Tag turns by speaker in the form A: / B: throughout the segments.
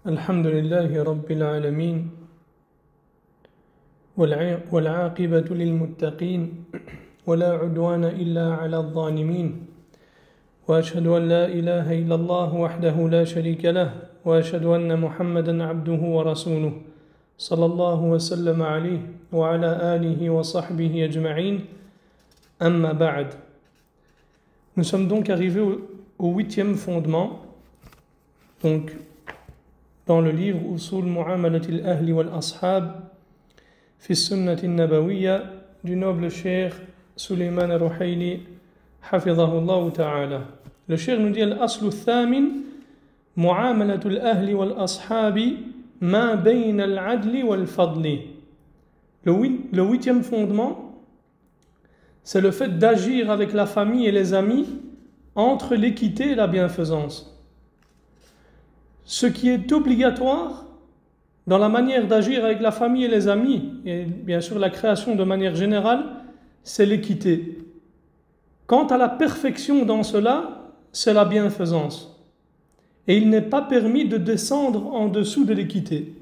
A: الحمد لله رب العالمين والعاقبة للمتقين ولا عدوان إلا على الظالمين وأشهد أن لا إله إلا الله وحده لا شريك له وأشهد أن محمدا عبده ورسوله صلى الله وسلم عليه وعلى آله وصحبه أجمعين أما بعد. Nous sommes donc arrivés au huitième fondement, donc dans le livre Usul Mu'amalatil Ahli wal Ashab fi Sunnati Nabawiyya du noble cheikh Suleiman al-Ruhaili hafidhahullah ta'ala. Le cheikh nous dit Al-Aslu Thamin Mu'amalatul Ahli wal Ashabi ma bayna al-adli wal fadli. Le huitième fondement, c'est le fait d'agir avec la famille et les amis entre l'équité et la bienfaisance. Ce qui est obligatoire dans la manière d'agir avec la famille et les amis, et bien sûr la création de manière générale, c'est l'équité. Quant à la perfection dans cela, c'est la bienfaisance. Et il n'est pas permis de descendre en dessous de l'équité.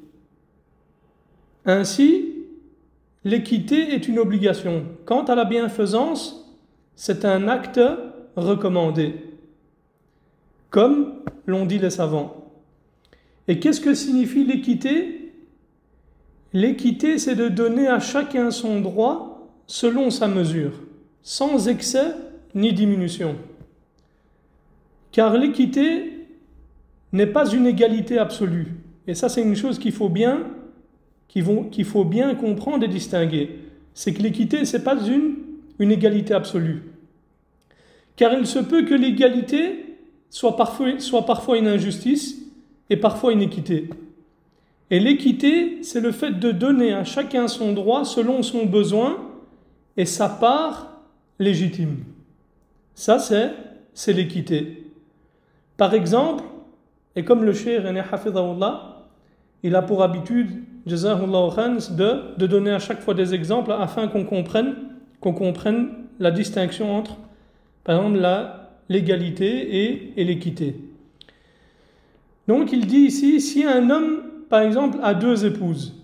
A: Ainsi, l'équité est une obligation. Quant à la bienfaisance, c'est un acte recommandé, comme l'ont dit les savants. Et qu'est-ce que signifie l'équité? L'équité, c'est de donner à chacun son droit selon sa mesure, sans excès ni diminution. Car l'équité n'est pas une égalité absolue. Et ça, c'est une chose qu'il faut bien comprendre et distinguer. C'est que l'équité, ce n'est pas une égalité absolue. Car il se peut que l'égalité soit parfois une injustice et parfois une équité. Et l'équité, c'est le fait de donner à chacun son droit selon son besoin et sa part légitime. Ça, c'est l'équité. Par exemple, et comme le cheikh hafidhahullah, il a pour habitude, jazahullah khan, de donner à chaque fois des exemples afin qu'on comprenne la distinction entre, par exemple, l'égalité et l'équité. Donc il dit ici, si un homme, par exemple, a deux épouses,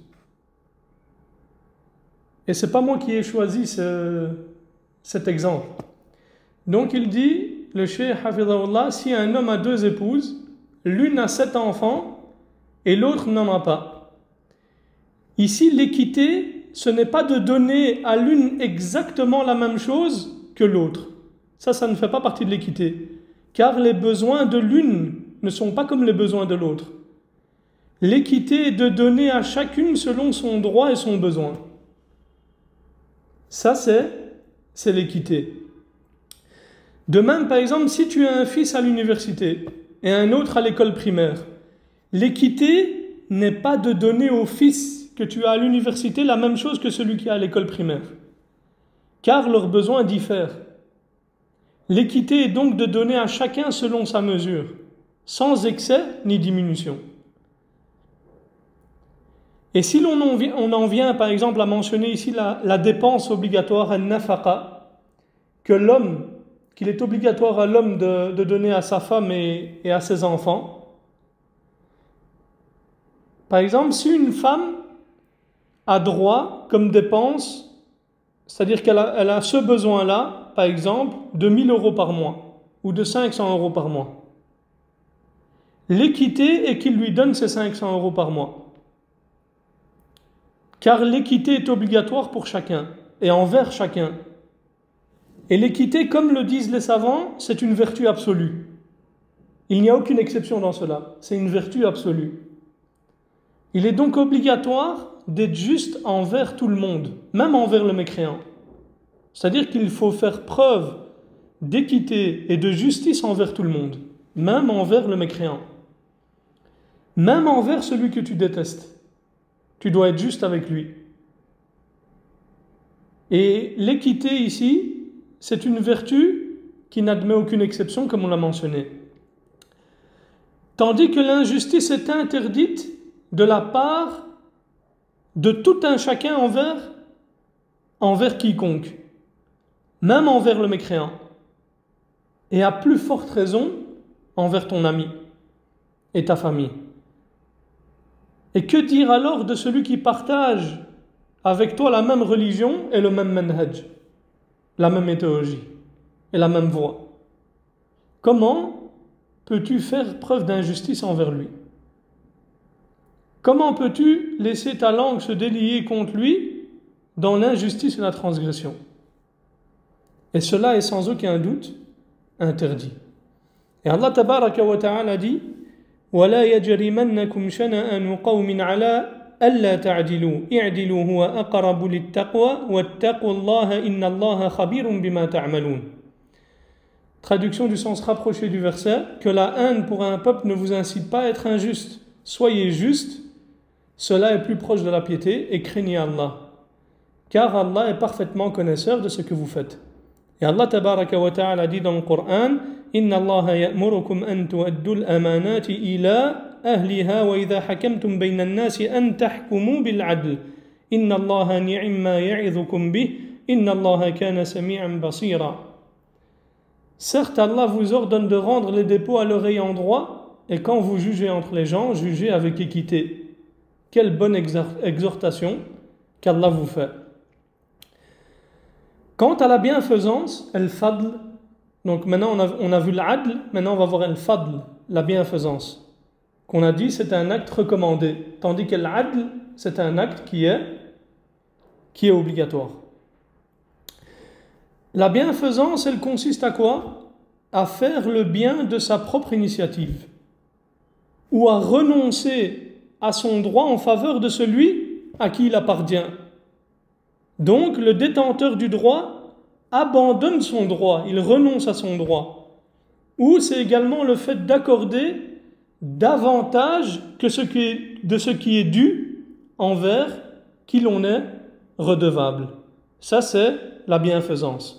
A: et c'est pas moi qui ai choisi cet exemple. Donc il dit, le cheikh hafidhahullah, si un homme a deux épouses, l'une a 7 enfants et l'autre n'en a pas. Ici, l'équité, ce n'est pas de donner à l'une exactement la même chose que l'autre. Ça ne fait pas partie de l'équité. Car les besoins de l'une ne sont pas comme les besoins de l'autre. L'équité est de donner à chacune selon son droit et son besoin. Ça, c'est l'équité. De même, par exemple, si tu as un fils à l'université et un autre à l'école primaire, l'équité n'est pas de donner au fils que tu as à l'université la même chose que celui qui est à l'école primaire. Car leurs besoins diffèrent. L'équité est donc de donner à chacun selon sa mesure, sans excès ni diminution. Et si on en vient par exemple à mentionner ici la dépense obligatoire, al-nafaqa, qu'il est obligatoire à l'homme de donner à sa femme et à ses enfants. Par exemple, si une femme a droit comme dépense, c'est-à-dire qu'elle a ce besoin-là, par exemple, de 1 000 € par mois ou de 500 € par mois. L'équité est qu'il lui donne ces 500 € par mois. Car l'équité est obligatoire pour chacun et envers chacun. Et l'équité, comme le disent les savants, c'est une vertu absolue. Il n'y a aucune exception dans cela. C'est une vertu absolue. Il est donc obligatoire d'être juste envers tout le monde, même envers le mécréant. C'est-à-dire qu'il faut faire preuve d'équité et de justice envers tout le monde, même envers le mécréant. Même envers celui que tu détestes. Tu dois être juste avec lui. Et l'équité ici, c'est une vertu qui n'admet aucune exception, comme on l'a mentionné. Tandis que l'injustice est interdite de la part de tout un chacun envers quiconque, même envers le mécréant. Et à plus forte raison envers ton ami et ta famille. Et que dire alors de celui qui partage avec toi la même religion et le même manhaj, la même méthodologie et la même voie? Comment peux-tu faire preuve d'injustice envers lui? Comment peux-tu laisser ta langue se délier contre lui dans l'injustice et la transgression? Et cela est sans aucun doute interdit. Et Allah tabaraka wa ta'ala dit وَلَا يَجْرِمَنَّكُمْ شَنَآنُ قَوْمٍ عَلَىٰ أَلَّا تَعْدِلُوا اعْدِلُوا هُوَ أَقْرَبُ لِلتَّقْوَى وَاتَّقُوا اللَّهَ إِنَّ اللَّهَ خَبِيرٌ بِمَا تَعْمَلُونَ. Traduction du sens rapproché du verset, que la haine pour un peuple ne vous incite pas à être injuste. Soyez juste, cela est plus proche de la piété, et craignez Allah. Car Allah est parfaitement connaisseur de ce que vous faites. Et Allah tabaraka wa ta'ala dit dans le Coran Inna Allah ya'murukum an tu'addu al-amanati ila ahliha wa idha hakamtum bayna an-nasi an tahkumu bil 'adl. Inna Allah ni'ma ya'idhukum bih. Inna Allah kana sami'an basira. Certes, Allah vous ordonne de rendre les dépôts à leur ayant droit, et quand vous jugez entre les gens, jugez avec équité. Quelle bonne exhortation qu'Allah vous fait. Quant à la bienfaisance, al-fadl, donc maintenant on a vu l'adl, maintenant on va voir al-fadl, la bienfaisance. Qu'on a dit c'est un acte recommandé, tandis que l'adl c'est un acte qui est obligatoire. La bienfaisance, elle consiste à quoi? À faire le bien de sa propre initiative, ou à renoncer à son droit en faveur de celui à qui il appartient. Donc, le détenteur du droit abandonne son droit, il renonce à son droit. Ou c'est également le fait d'accorder davantage de ce qui est dû envers qui l'on est redevable. Ça, c'est la bienfaisance.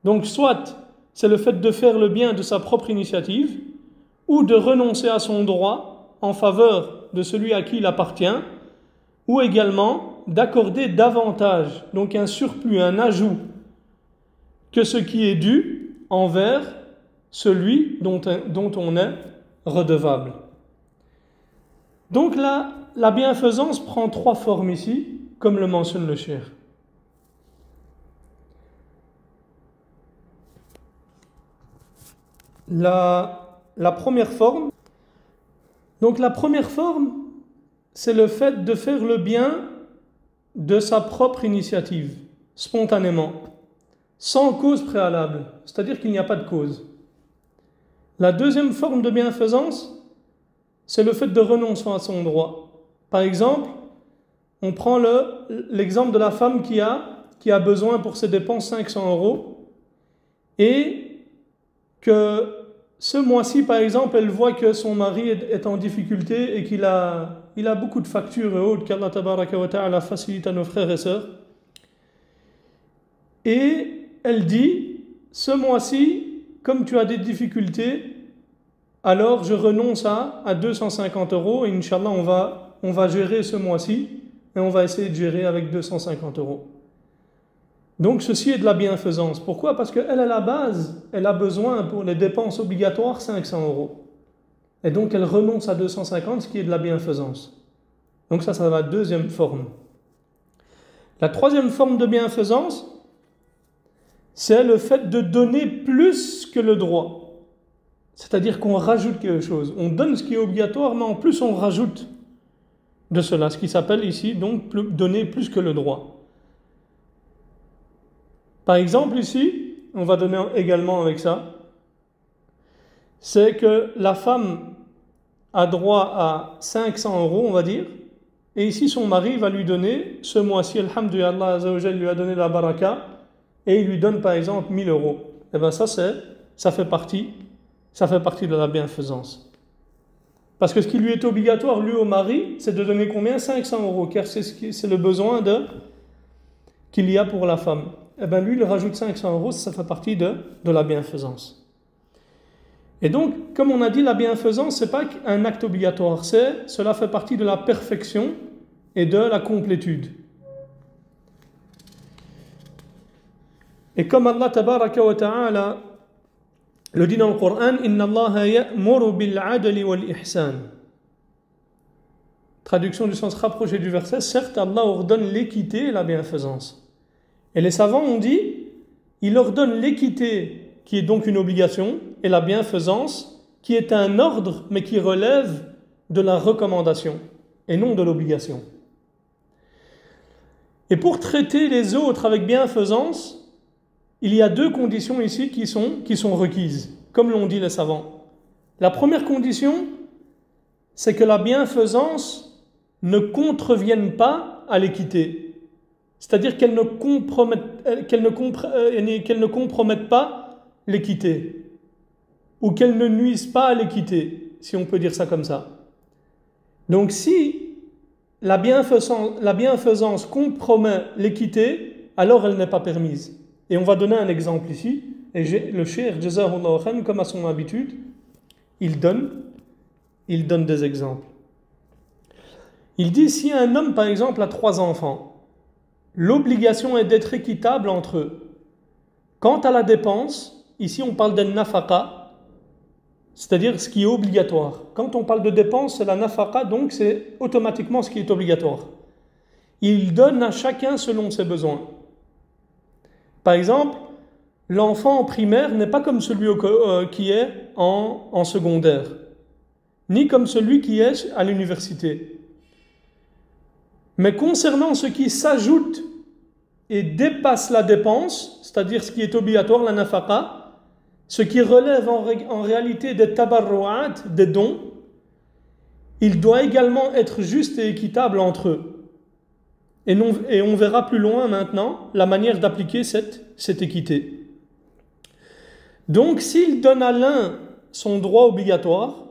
A: Donc, soit c'est le fait de faire le bien de sa propre initiative, ou de renoncer à son droit en faveur de celui à qui il appartient, ou également d'accorder davantage, donc un surplus, un ajout, que ce qui est dû envers celui dont on est redevable. Donc là, la bienfaisance prend 3 formes ici, comme le mentionne le cheikh. La première forme, donc la première forme, c'est le fait de faire le bien de sa propre initiative, spontanément, sans cause préalable, c'est-à-dire qu'il n'y a pas de cause. La deuxième forme de bienfaisance, c'est le fait de renoncer à son droit. Par exemple, on prend l'exemple de la femme qui a besoin pour ses dépenses 500 € et que ce mois-ci, par exemple, elle voit que son mari est en difficulté et qu'il a beaucoup de factures et autres qu'Allah tabaraka wa ta'ala facilite à nos frères et sœurs. Et elle dit, ce mois-ci, comme tu as des difficultés, alors je renonce à 250 € et Inch'Allah, on va gérer ce mois-ci et on va essayer de gérer avec 250 €. Donc ceci est de la bienfaisance. Pourquoi? Parce qu'elle, à la base, elle a besoin pour les dépenses obligatoires 500 €. Et donc elle renonce à 250, ce qui est de la bienfaisance. Donc ça va la deuxième forme. La troisième forme de bienfaisance, c'est le fait de donner plus que le droit. C'est-à-dire qu'on rajoute quelque chose. On donne ce qui est obligatoire, mais en plus on rajoute de cela. Ce qui s'appelle ici, donc, donner plus que le droit. Par exemple, ici, on va donner également avec ça, c'est que la femme a droit à 500 €, on va dire, et ici son mari va lui donner, ce mois-ci, alhamdulillah, Allah Azza wa Jal lui a donné la baraka, et il lui donne par exemple 1000 €. Et bien ça fait partie de la bienfaisance. Parce que ce qui lui est obligatoire, lui au mari, c'est de donner combien? 500 €, car c'est le besoin qu'il y a pour la femme. Et bien lui, il rajoute 500 €, ça fait partie de la bienfaisance. Et donc, comme on a dit, la bienfaisance, ce n'est pas un acte obligatoire, cela fait partie de la perfection et de la complétude. Et comme Allah tabaraka wa ta'ala le dit dans le Coran, Inna Allah ya'muru bil 'adli wal ihsan. traduction du sens rapproché du verset, certes Allah ordonne l'équité et la bienfaisance. Et les savants ont dit, il ordonne l'équité qui est donc une obligation et la bienfaisance qui est un ordre mais qui relève de la recommandation et non de l'obligation. Et pour traiter les autres avec bienfaisance, il y a deux conditions ici qui sont requises, comme l'ont dit les savants. La première condition, c'est que la bienfaisance ne contrevienne pas à l'équité. C'est-à-dire qu'elle ne compromette pas l'équité, ou qu'elle ne nuise pas à l'équité, si on peut dire ça comme ça. Donc si la bienfaisance compromet l'équité, alors elle n'est pas permise. Et on va donner un exemple ici. Et le cheikh, Jazahullah khan, comme à son habitude, il donne des exemples. Il dit, si un homme, par exemple, a 3 enfants, l'obligation est d'être équitable entre eux. Quant à la dépense, ici on parle d'un nafaqa, c'est-à-dire ce qui est obligatoire. Quand on parle de dépense, c'est la nafaqa, donc c'est automatiquement ce qui est obligatoire. Il donne à chacun selon ses besoins. Par exemple, l'enfant en primaire n'est pas comme celui qui est en secondaire, ni comme celui qui est à l'université. Mais concernant ce qui s'ajoute et dépasse la dépense, c'est-à-dire ce qui est obligatoire, la nafaqa, ce qui relève en réalité des tabarru'at, des dons, il doit également être juste et équitable entre eux. Et on verra plus loin maintenant la manière d'appliquer cette équité. Donc s'il donne à l'un son droit obligatoire,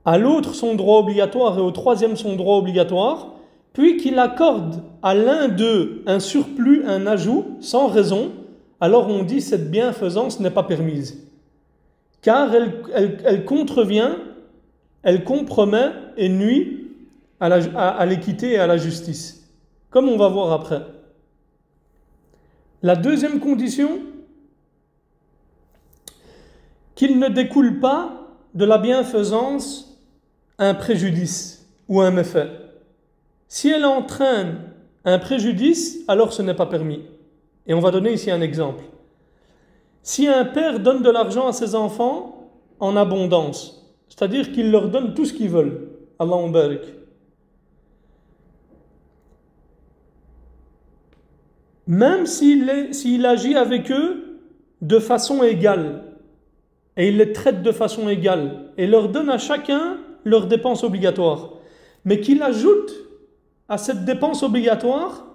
A: à l'autre son droit obligatoire et au troisième son droit obligatoire, puis qu'il accorde à l'un d'eux un surplus, un ajout, sans raison, alors on dit cette bienfaisance n'est pas permise. Car elle contrevient, elle compromet et nuit à l'équité et à la justice. Comme on va voir après. La deuxième condition, qu'il ne découle pas de la bienfaisance un préjudice ou un méfait. Si elle entraîne un préjudice, alors ce n'est pas permis. Et on va donner ici un exemple. Si un père donne de l'argent à ses enfants en abondance, c'est-à-dire qu'il leur donne tout ce qu'ils veulent, Allahumma barik, même s'il agit avec eux de façon égale, et il les traite de façon égale, et leur donne à chacun leurs dépenses obligatoires, mais qu'il ajoute à cette dépense obligatoire,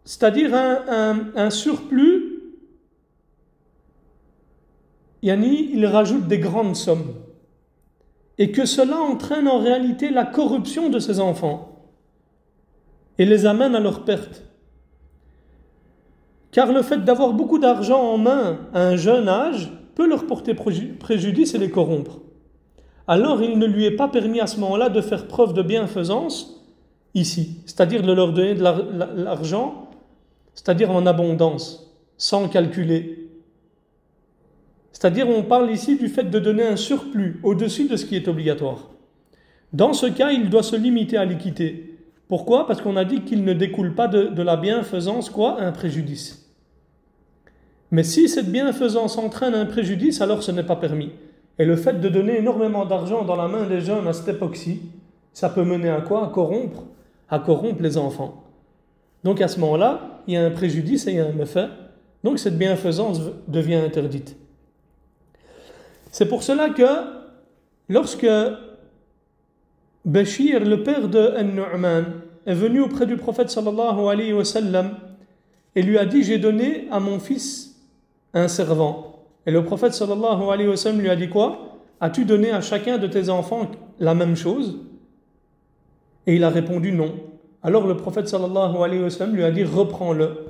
A: c'est-à-dire un surplus, il rajoute des grandes sommes, et que cela entraîne en réalité la corruption de ses enfants, et les amène à leur perte. Car le fait d'avoir beaucoup d'argent en main à un jeune âge peut leur porter préjudice et les corrompre. Alors il ne lui est pas permis à ce moment-là de faire preuve de bienfaisance ici, c'est-à-dire de leur donner de l'argent, c'est-à-dire en abondance, sans calculer. C'est-à-dire on parle ici du fait de donner un surplus au-dessus de ce qui est obligatoire. Dans ce cas, il doit se limiter à l'équité. Pourquoi ? Parce qu'on a dit qu'il ne découle pas de la bienfaisance, un préjudice. Mais si cette bienfaisance entraîne un préjudice, alors ce n'est pas permis. Et le fait de donner énormément d'argent dans la main des jeunes à cette époque-ci, ça peut mener à quoi ? À corrompre les enfants. Donc à ce moment-là, il y a un préjudice et il y a un méfait. Donc cette bienfaisance devient interdite. C'est pour cela que lorsque Bashir, le père de An-Nu'man, est venu auprès du prophète sallallahu alayhi wa sallam et lui a dit « J'ai donné à mon fils un servant ». Et le prophète sallallahu alayhi wa sallam lui a dit quoi ? « As-tu donné à chacun de tes enfants la même chose ?» Et il a répondu « Non ». Alors le prophète sallallahu alayhi wa sallam lui a dit « Reprends-le ».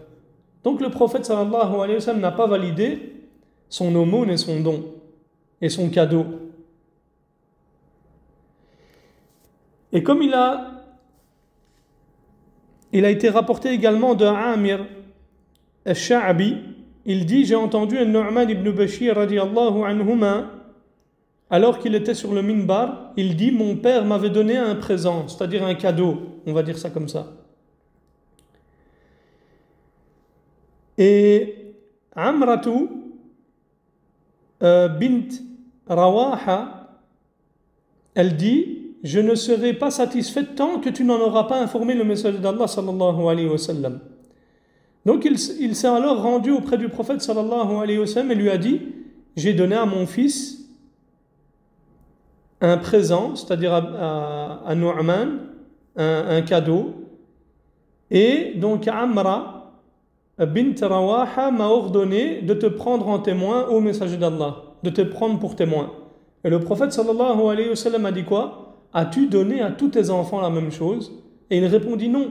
A: Donc le prophète sallallahu alayhi wa sallam n'a pas validé son aumône et son don et son cadeau. Et comme il a été rapporté également de Amir al-Sha'bi, il dit, j'ai entendu An-Nu'man ibn Bashir radiyallahu anhuma alors qu'il était sur le minbar, il dit « Mon père m'avait donné un présent, c'est-à-dire un cadeau. » On va dire ça comme ça. Et Amratu bint Rawaha, elle dit « Je ne serai pas satisfaite tant que tu n'en auras pas informé le messager d'Allah sallallahu alayhi wa sallam. » Donc il s'est alors rendu auprès du prophète sallallahu alayhi wa sallam et lui a dit « J'ai donné à mon fils un présent, c'est-à-dire à Nu'man, un cadeau. Et donc Amra bint Rawaha m'a ordonné de te prendre en témoin au messager d'Allah, de te prendre pour témoin. » Et le prophète sallallahu alayhi wa sallam a dit quoi? « As-tu donné à tous tes enfants la même chose ?» Et il répondit non.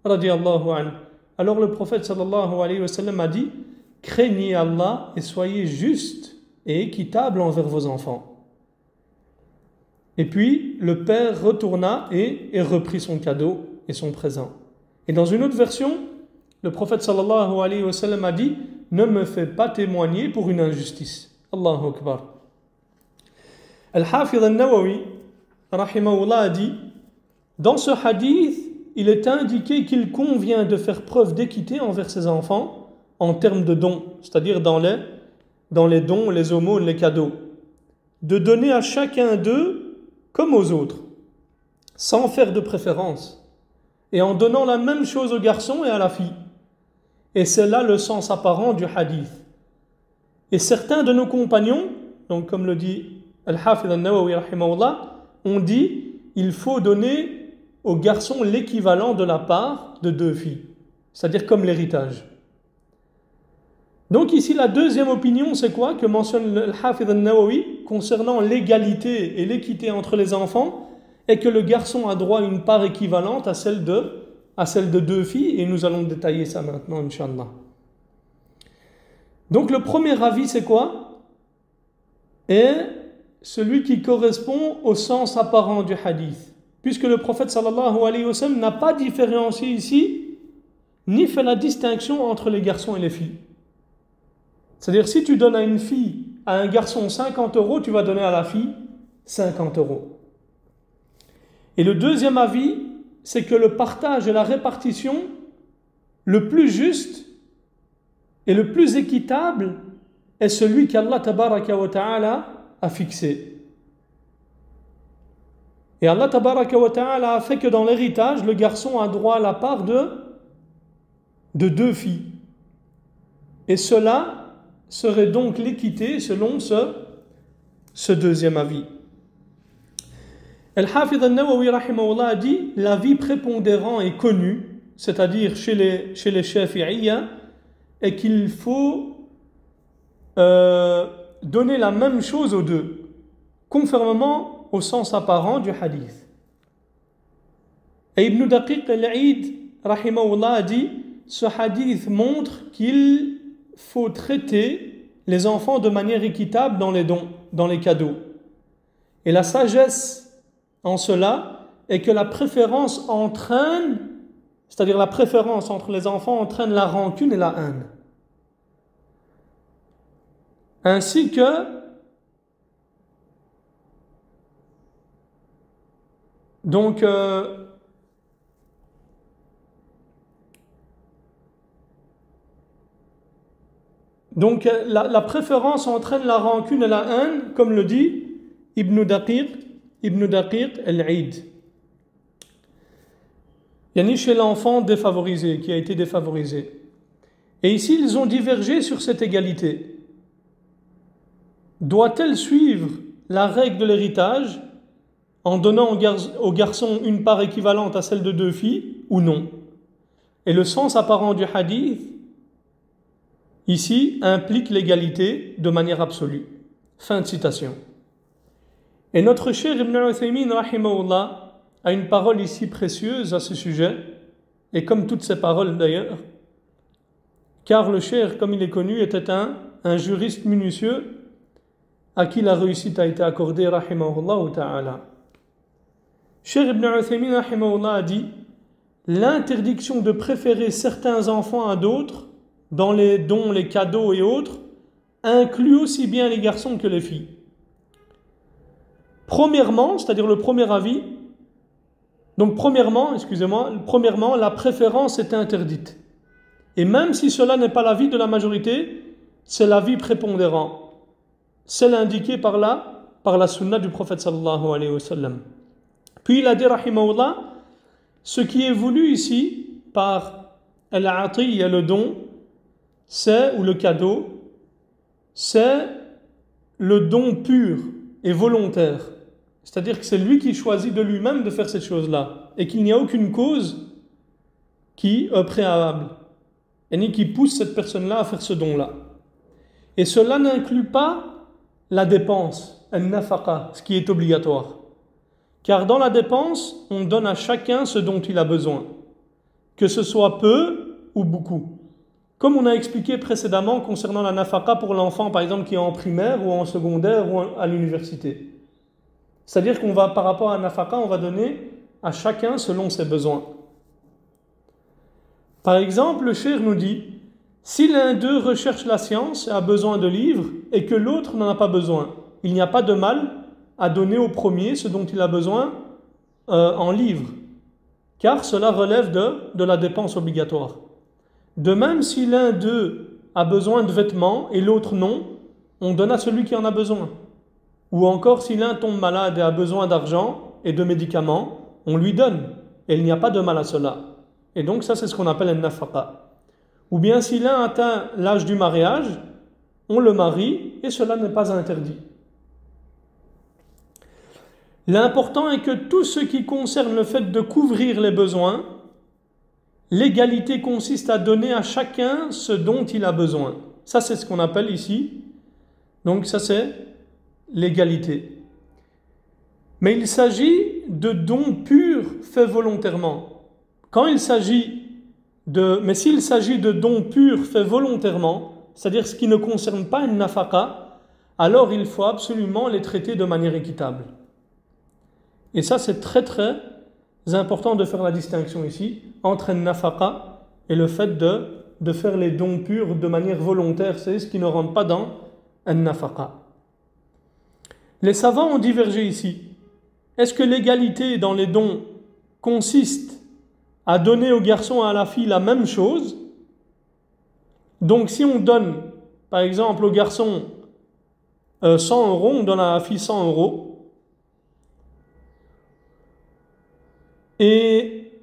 A: Radiyallahu anhu. Alors le prophète sallallahu alayhi wa sallam a dit « Craignez Allah et soyez juste et équitable envers vos enfants. » Et puis le père retourna et reprit son cadeau et son présent. Et dans une autre version, le prophète sallallahu alayhi wa sallam a dit « Ne me fais pas témoigner pour une injustice. » Allahu Akbar. Al-Hafidh al-Nawawi rahimahullah a dit « Dans ce hadith, il est indiqué qu'il convient de faire preuve d'équité envers ses enfants en termes de dons, c'est-à-dire dans les dons, les aumônes, les cadeaux, de donner à chacun d'eux comme aux autres, sans faire de préférence, et en donnant la même chose au garçon et à la fille. Et c'est là le sens apparent du hadith. Et certains de nos compagnons, donc comme le dit Al-Hafidh al-Nawawi rahimahullah, ont dit il faut donner au garçon l'équivalent de la part de 2 filles, c'est-à-dire comme l'héritage. Donc ici la deuxième opinion c'est quoi que mentionne Al-Hafidh al-Nawawi concernant l'égalité et l'équité entre les enfants, est que le garçon a droit à une part équivalente à celle de 2 filles, et nous allons détailler ça maintenant Inch'Allah. Donc le premier avis c'est quoi? Est celui qui correspond au sens apparent du hadith, puisque le prophète sallallahu alayhi wa sallam n'a pas différencié ici ni fait la distinction entre les garçons et les filles. C'est-à-dire si tu donnes à une fille, à un garçon 50 €, tu vas donner à la fille 50 €. Et le deuxième avis, c'est que le partage et la répartition le plus juste et le plus équitable est celui qu'Allah tabaraka wa ta'ala a fixé. Et Allah tabaraka wa ta'ala a fait que dans l'héritage, le garçon a droit à la part de 2 filles. Et cela serait donc l'équité selon ce deuxième avis. Al-Hafidh al-Nawawi rahimahullah a dit l'avis prépondérant et connu, c'est-à-dire chez les Shafi'iyya, est qu'il faut donner la même chose aux deux, conformément au sens apparent du hadith. Et Ibn Daqiq al-Eid rahimahullah a dit ce hadith montre qu'il faut traiter les enfants de manière équitable dans les dons, dans les cadeaux. Et la sagesse en cela est que la préférence entraîne, c'est-à-dire la préférence entre les enfants entraîne la rancune et la haine. Ainsi que donc la préférence entraîne la rancune et la haine, comme le dit Ibn Daqiq al-Eid. Yani chez l'enfant défavorisé, qui a été défavorisé. Et ici, ils ont divergé sur cette égalité. Doit-elle suivre la règle de l'héritage en donnant au garçon une part équivalente à celle de 2 filles ou non? Et le sens apparent du hadith ici implique l'égalité de manière absolue. Fin de citation. Et notre cher Ibn Uthaymin rahimahullah a une parole ici précieuse à ce sujet, et comme toutes ces paroles d'ailleurs, car le cher, comme il est connu, était un juriste minutieux à qui la réussite a été accordée rahimahullah ta'ala. Cher Ibn Uthaymin rahimahullah a dit l'interdiction de préférer certains enfants à d'autres dans les dons, les cadeaux et autres inclut aussi bien les garçons que les filles. Premièrement, c'est-à-dire le premier avis, donc premièrement, la préférence est interdite. Et même si cela n'est pas l'avis de la majorité, c'est l'avis prépondérant. C'est l'indiqué par la sunna du prophète sallallahu alayhi wa sallam. Puis il a dit, rahimahullah, ce qui est voulu ici par al-atiyya, le don, ou le cadeau, c'est le don pur et volontaire. C'est-à-dire que c'est lui qui choisit de lui-même de faire cette chose-là et qu'il n'y a aucune cause qui est préalable et ni qui pousse cette personne-là à faire ce don-là. Et cela n'inclut pas la dépense, al-nafaqa, ce qui est obligatoire. Car dans la dépense, on donne à chacun ce dont il a besoin, que ce soit peu ou beaucoup. Comme on a expliqué précédemment concernant la nafaqa pour l'enfant, par exemple, qui est en primaire ou en secondaire ou à l'université. C'est-à-dire qu'on va, par rapport à la nafaqa, on va donner à chacun selon ses besoins. Par exemple, le cheikh nous dit, si l'un d'eux recherche la science et a besoin de livres et que l'autre n'en a pas besoin, il n'y a pas de mal à donner au premier ce dont il a besoin en livres, car cela relève de la dépense obligatoire. De même, si l'un d'eux a besoin de vêtements et l'autre non, on donne à celui qui en a besoin. Ou encore, si l'un tombe malade et a besoin d'argent et de médicaments, on lui donne. Et il n'y a pas de mal à cela. Et donc ça, c'est ce qu'on appelle un nafaqa. Ou bien si l'un atteint l'âge du mariage, on le marie et cela n'est pas interdit. L'important est que tout ce qui concerne le fait de couvrir les besoins, l'égalité consiste à donner à chacun ce dont il a besoin. Ça, c'est ce qu'on appelle ici. Donc ça, c'est l'égalité. Mais il s'agit de dons purs faits volontairement. Mais s'il s'agit de dons purs faits volontairement, c'est-à-dire ce qui ne concerne pas une nafaqa, alors il faut absolument les traiter de manière équitable. Et ça, c'est très très important de faire la distinction ici entre une nafaqa et le fait de faire les dons purs de manière volontaire, c'est ce qui ne rentre pas dans une nafaqa. Les savants ont divergé ici. Est-ce que l'égalité dans les dons consiste à donner au garçon et à la fille la même chose? Donc si on donne, par exemple, au garçon 100 €, on donne à la fille 100 €. Et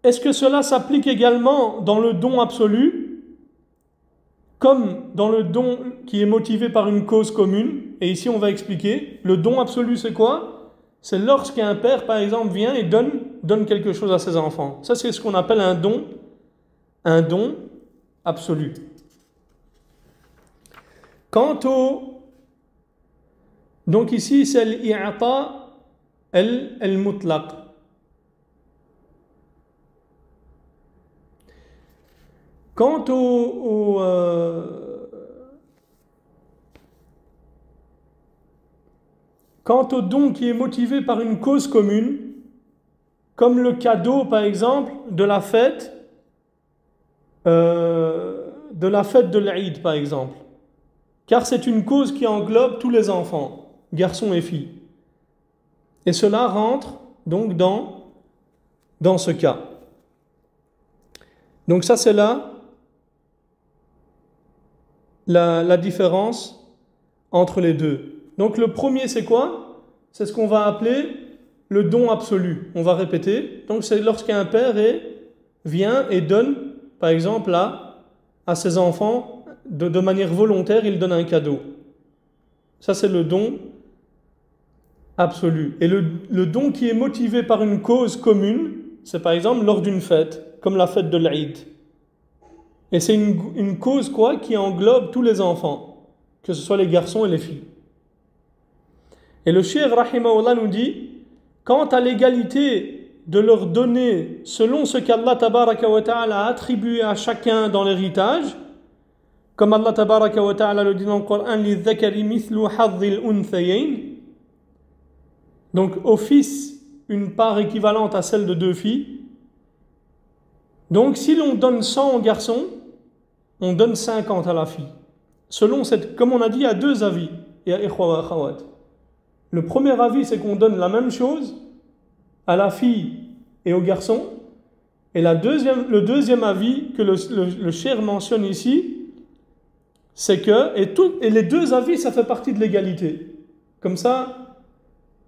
A: est-ce que cela s'applique également dans le don absolu, comme dans le don qui est motivé par une cause commune? Et ici, on va expliquer. Le don absolu, c'est quoi? C'est lorsqu'un père, par exemple, vient et donne quelque chose à ses enfants. Ça, c'est ce qu'on appelle un don absolu. Donc ici, c'est l'i'ata al-mutlaq. Quant au don qui est motivé par une cause commune, comme le cadeau par exemple de la fête de l'Aïd par exemple, car c'est une cause qui englobe tous les enfants, garçons et filles. Et cela rentre donc dans ce cas. Donc ça c'est là la différence entre les deux. Donc le premier c'est quoi? C'est ce qu'on va appeler le don absolu. On va répéter. Donc c'est lorsqu'un père vient et donne, par exemple à ses enfants, de manière volontaire, il donne un cadeau. Ça c'est le don absolu. Et le don qui est motivé par une cause commune, c'est par exemple lors d'une fête, comme la fête de l'Aïd. Et c'est une cause qui englobe tous les enfants, que ce soit les garçons et les filles. Et le cheikh rahimahullah nous dit, quant à l'égalité de leur donner selon ce qu'Allah tabaraka wa ta'ala a attribué à chacun dans l'héritage, comme Allah tabaraka wa ta'ala le dit dans le Coran, لِلذَّكَرِ مِثْلُ حَظِّ الْأُنْثَيَيْنِ, donc au fils une part équivalente à celle de 2 filles. Donc si l'on donne 100 aux garçons, on donne 50 à la fille. Selon comme on a dit, il y a 2 avis. Il y a ikhwa wa akhawat. Le premier avis, c'est qu'on donne la même chose à la fille et au garçon. Et le deuxième avis que le cheikh mentionne ici, c'est que, et les deux avis, ça fait partie de l'égalité. Comme ça,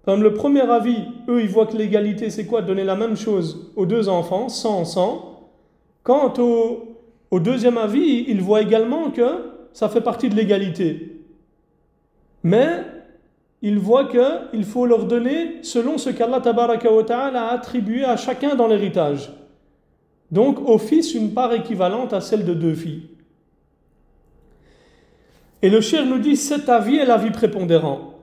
A: comme le premier avis, eux, ils voient que l'égalité, c'est quoi? Donner la même chose aux deux enfants, 100. Quant au deuxième avis, ils voient également que ça fait partie de l'égalité. Mais ils voient qu'il faut leur donner selon ce qu'Allah Tabaraka wa Ta'ala a attribué à chacun dans l'héritage. Donc au fils une part équivalente à celle de 2 filles. Et le cheikh nous dit cet avis est l'avis prépondérant,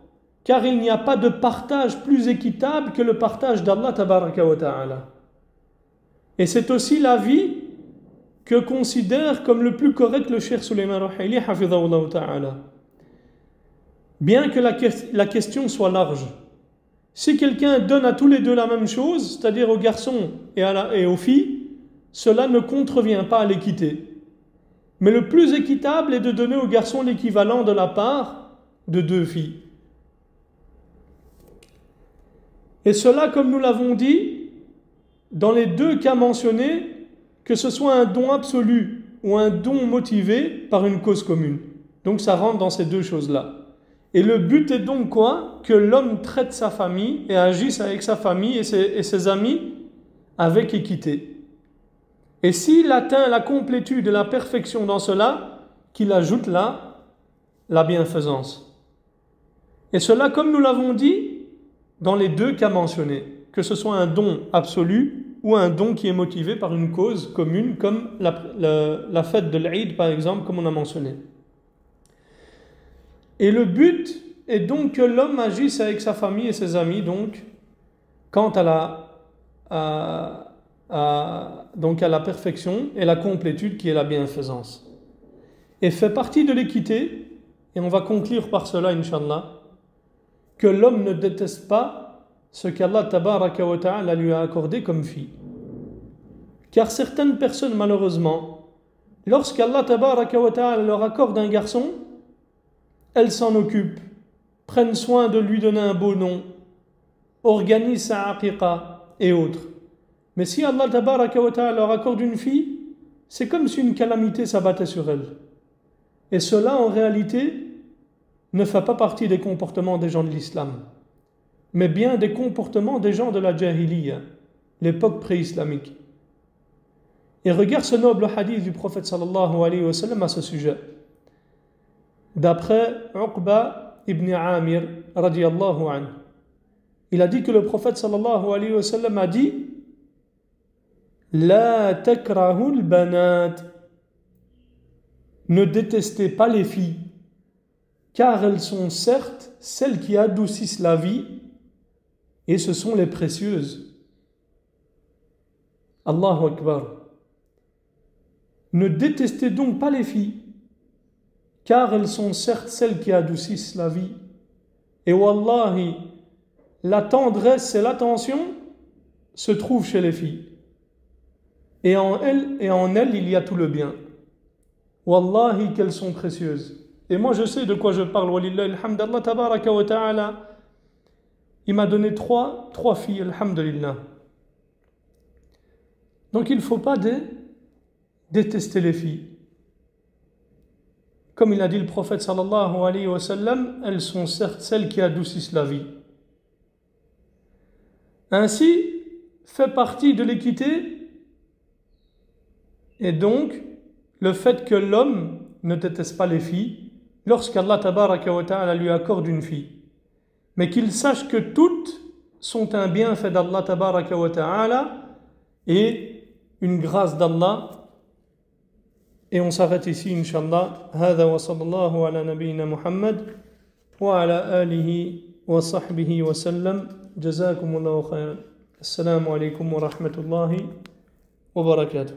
A: car il n'y a pas de partage plus équitable que le partage d'Allah Tabaraka wa Ta'ala. Et c'est aussi l'avis que considère comme le plus correct le cheikh Sulayman Ruhaili hafidhahullah ta'ala. Bien que la question soit large, si quelqu'un donne à tous les deux la même chose, c'est-à-dire aux garçons et aux filles, cela ne contrevient pas à l'équité. Mais le plus équitable est de donner aux garçons l'équivalent de la part de 2 filles. Et cela, comme nous l'avons dit, dans les 2 cas mentionnés, que ce soit un don absolu ou un don motivé par une cause commune. Donc ça rentre dans ces 2 choses-là. Et le but est donc quoi? Que l'homme traite sa famille et agisse avec sa famille et ses amis avec équité. Et s'il atteint la complétude et la perfection dans cela, qu'il ajoute là la bienfaisance. Et cela, comme nous l'avons dit, dans les 2 cas mentionnés, que ce soit un don absolu ou un don qui est motivé par une cause commune, comme la fête de l'Eid, par exemple, comme on a mentionné. Et le but est donc que l'homme agisse avec sa famille et ses amis, donc, quant à la perfection et la complétude qui est la bienfaisance. Et fait partie de l'équité, et on va conclure par cela, Inch'Allah, que l'homme ne déteste pas ce qu'Allah Tabaraka wa Ta'ala lui a accordé comme fille. Car certaines personnes, malheureusement, lorsqu'Allah Tabaraka wa Ta'ala leur accorde un garçon, elles s'en occupent, prennent soin de lui donner un beau nom, organisent sa aqiqa et autres. Mais si Allah Tabaraka wa Ta'ala leur accorde une fille, c'est comme si une calamité s'abattait sur elle. Et cela, en réalité, ne fait pas partie des comportements des gens de l'islam, mais bien des comportements des gens de la Jahiliya, l'époque pré-islamique. Et regarde ce noble hadith du prophète sallallahu alayhi wa sallam à ce sujet. D'après Uqba ibn Amir radiyallahu anhu, il a dit que le prophète sallallahu alayhi wa sallam a dit La takrahul banat, ne détestez pas les filles, car elles sont certes celles qui adoucissent la vie, et ce sont les précieuses. Allahu Akbar. Ne détestez donc pas les filles, car elles sont certes celles qui adoucissent la vie. Et wallahi, la tendresse et l'attention se trouvent chez les filles. Et en elles, il y a tout le bien. Wallahi, qu'elles sont précieuses. Et moi, je sais de quoi je parle. Walillahi alhamdulillah, tabaraka wa ta'ala. Il m'a donné trois filles, alhamdulillah. Donc, il ne faut pas détester les filles. Comme il a dit le prophète sallallahu alayhi wa sallam, elles sont certes celles qui adoucissent la vie. Ainsi, fait partie de l'équité, et donc le fait que l'homme ne déteste pas les filles lorsqu'Allah tabaraka wa ta'ala lui accorde une fille, mais qu'il sache que toutes sont un bienfait d'Allah tabaraka wa ta'ala et une grâce d'Allah. Et on s'arrête ici, Inch'Allah. Hada wa sallallahu ala nabiyyina Muhammad wa ala alihi wa sahbihi wa sallam. Jazakumullahu khairan. Assalamu alaikum wa rahmatullahi wa barakatuh.